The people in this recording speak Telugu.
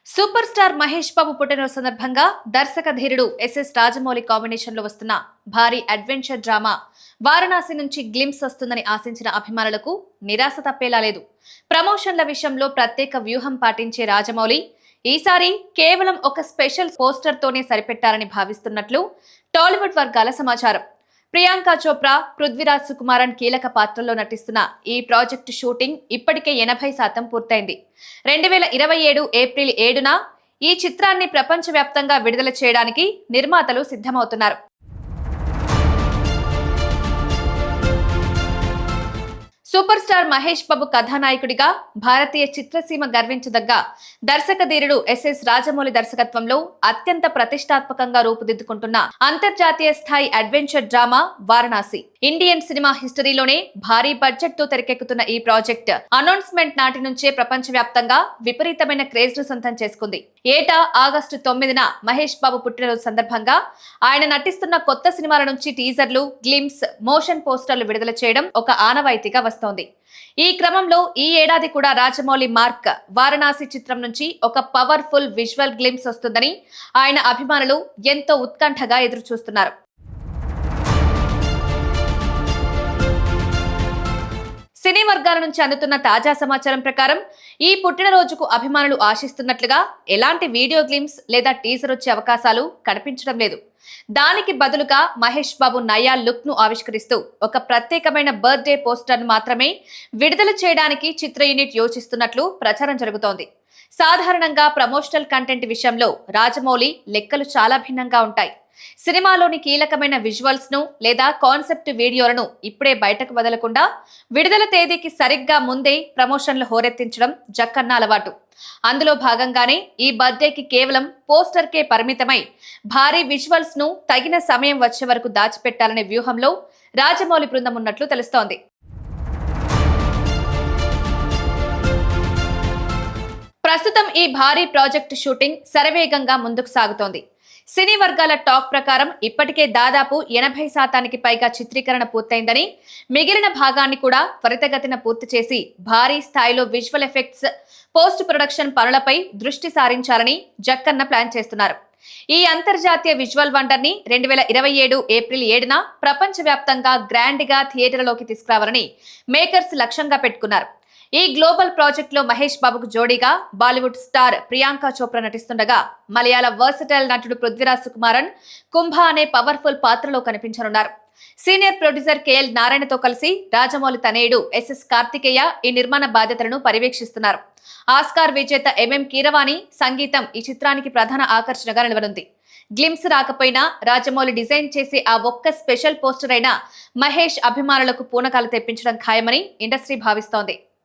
సూపర్ స్టార్ మహేష్ బాబు పుట్టినరోజు సందర్భంగా దర్శక ధీరుడు ఎస్ఎస్ రాజమౌళి కాంబినేషన్ లో వస్తున్న భారీ అడ్వెంచర్ డ్రామా వారణాసి నుంచి గ్లిమ్స్ వస్తుందని ఆశించిన అభిమానులకు నిరాశ తప్పేలా లేదు. ప్రమోషన్ల విషయంలో ప్రత్యేక వ్యూహం పాటించే రాజమౌళి ఈసారి కేవలం ఒక స్పెషల్ పోస్టర్ తోనే సరిపెట్టారని భావిస్తున్నట్లు టాలీవుడ్ వర్గాల సమాచారం. ప్రియాంక చోప్రా, పృథ్వీరాజ్ సుకుమారన్ కీలక పాత్రల్లో నటిస్తున్న ఈ ప్రాజెక్టు షూటింగ్ ఇప్పటికే 80% పూర్తయింది. 2027 ఏప్రిల్ 7న ఈ చిత్రాన్ని ప్రపంచవ్యాప్తంగా విడుదల చేయడానికి నిర్మాతలు సిద్ధమవుతున్నారు. సూపర్ స్టార్ మహేష్ బాబు కథానాయకుడిగా భారతీయ చిత్రసీమ గర్వించదగ్గ దర్శక ధీరుడు ఎస్ఎస్ రాజమౌళి దర్శకత్వంలో అత్యంత ప్రతిష్టాత్మకంగా రూపుదిద్దుకుంటున్న అంతర్జాతీయ స్థాయి adventure drama Varanasi. Indian cinema హిస్టరీలోనే భారీ బడ్జెట్ తో తెరకెక్కుతున్న ఈ ప్రాజెక్ట్ అనౌన్స్మెంట్ నాటి నుంచే ప్రపంచవ్యాప్తంగా విపరీతమైన క్రేజ్ ను సొంతం చేసుకుంది. ఏటా ఆగస్టు 9న మహేష్ బాబు పుట్టినరోజు సందర్భంగా ఆయన నటిస్తున్న కొత్త సినిమాల నుంచి టీజర్లు, గ్లిమ్స్, మోషన్ పోస్టర్లు విడుదల చేయడం ఒక ఆనవాయితీగా వస్తోంది. ఈ క్రమంలో ఈ ఏడాది కూడా రాజమౌళి మార్క్ వారణాసి చిత్రం నుంచి ఒక పవర్ఫుల్ విజువల్ గ్లిమ్స్ వస్తుందని ఆయన అభిమానులు ఎంతో ఉత్కంఠగా ఎదురుచూస్తున్నారు. సినీ వర్గాల నుంచి అందుతున్న తాజా సమాచారం ప్రకారం ఈ పుట్టినరోజుకు అభిమానులు ఆశిస్తున్నట్లుగా ఎలాంటి వీడియో గ్లిమ్స్ లేదా టీజర్ వచ్చే అవకాశాలు కనిపించడం లేదు. దానికి బదులుగా మహేష్ బాబు నయా లుక్ ను ఆవిష్కరిస్తూ ఒక ప్రత్యేకమైన బర్త్డే పోస్టర్ మాత్రమే విడుదల చేయడానికి చిత్ర యూనిట్ యోచిస్తున్నట్లు ప్రచారం జరుగుతోంది. సాధారణంగా ప్రమోషనల్ కంటెంట్ విషయంలో రాజమౌళి లెక్కలు చాలా భిన్నంగా ఉంటాయి. సినిమాలోని కీలకమైన విజువల్స్ ను లేదా కాన్సెప్ట్ వీడియోలను ఇప్పుడే బయటకు వదలకుండా విడుదల తేదీకి సరిగ్గా ముందే ప్రమోషన్లు హోరెత్తించడం జక్కన్న అలవాటు. అందులో భాగంగానే ఈ బర్త్డేకి కేవలం పోస్టర్ కే పరిమితమై భారీ విజువల్స్ ను తగిన సమయం వచ్చే వరకు దాచిపెట్టాలనే వ్యూహంలో రాజమౌళి బృందం ఉన్నట్లు తెలుస్తోంది. ప్రస్తుతం ఈ భారీ ప్రాజెక్టు షూటింగ్ శరవేగంగా ముందుకు సాగుతోంది. సినీ వర్గాల టాక్ ప్రకారం ఇప్పటికే దాదాపు 80% పైగా చిత్రీకరణ పూర్తయిందని, మిగిలిన భాగాన్ని కూడా త్వరితగతిన పూర్తి చేసి భారీ స్థాయిలో విజువల్ ఎఫెక్ట్స్, పోస్ట్ ప్రొడక్షన్ పనులపై దృష్టి సారించాలని జక్కన్న ప్లాన్ చేస్తున్నారు. ఈ అంతర్జాతీయ విజువల్ వండర్ ని 2027 ఏప్రిల్ 7న ప్రపంచవ్యాప్తంగా గ్రాండ్ గా థియేటర్లోకి తీసుకురావాలని మేకర్స్ లక్ష్యంగా పెట్టుకున్నారు. ఈ గ్లోబల్ ప్రాజెక్ట్ లో మహేష్ బాబుకు జోడీగా బాలీవుడ్ స్టార్ ప్రియాంక చోప్రా నటిస్తుండగా, మలయాళ వర్సటైల్ నటుడు పృథ్వీరాజ్ సుకుమారన్ కుంభ అనే పవర్ఫుల్ పాత్రలో కనిపించనున్నారు. సీనియర్ ప్రొడ్యూసర్ కేఎల్ నారాయణతో కలిసి రాజమౌళి తనయుడు ఎస్ఎస్ కార్తికేయ ఈ నిర్మాణ బాధ్యతలను పర్యవేక్షిస్తున్నారు. ఆస్కార్ విజేత ఎంఎం కీరవాణి సంగీతం ఈ చిత్రానికి ప్రధాన ఆకర్షణగా నిలవనుంది. గ్లిమ్స్ రాకపోయినా రాజమౌళి డిజైన్ చేసే ఆ ఒక్క స్పెషల్ పోస్టర్ అయినా మహేష్ అభిమానులకు పూనకాలు తెప్పించడం ఖాయమని ఇండస్ట్రీ భావిస్తోంది.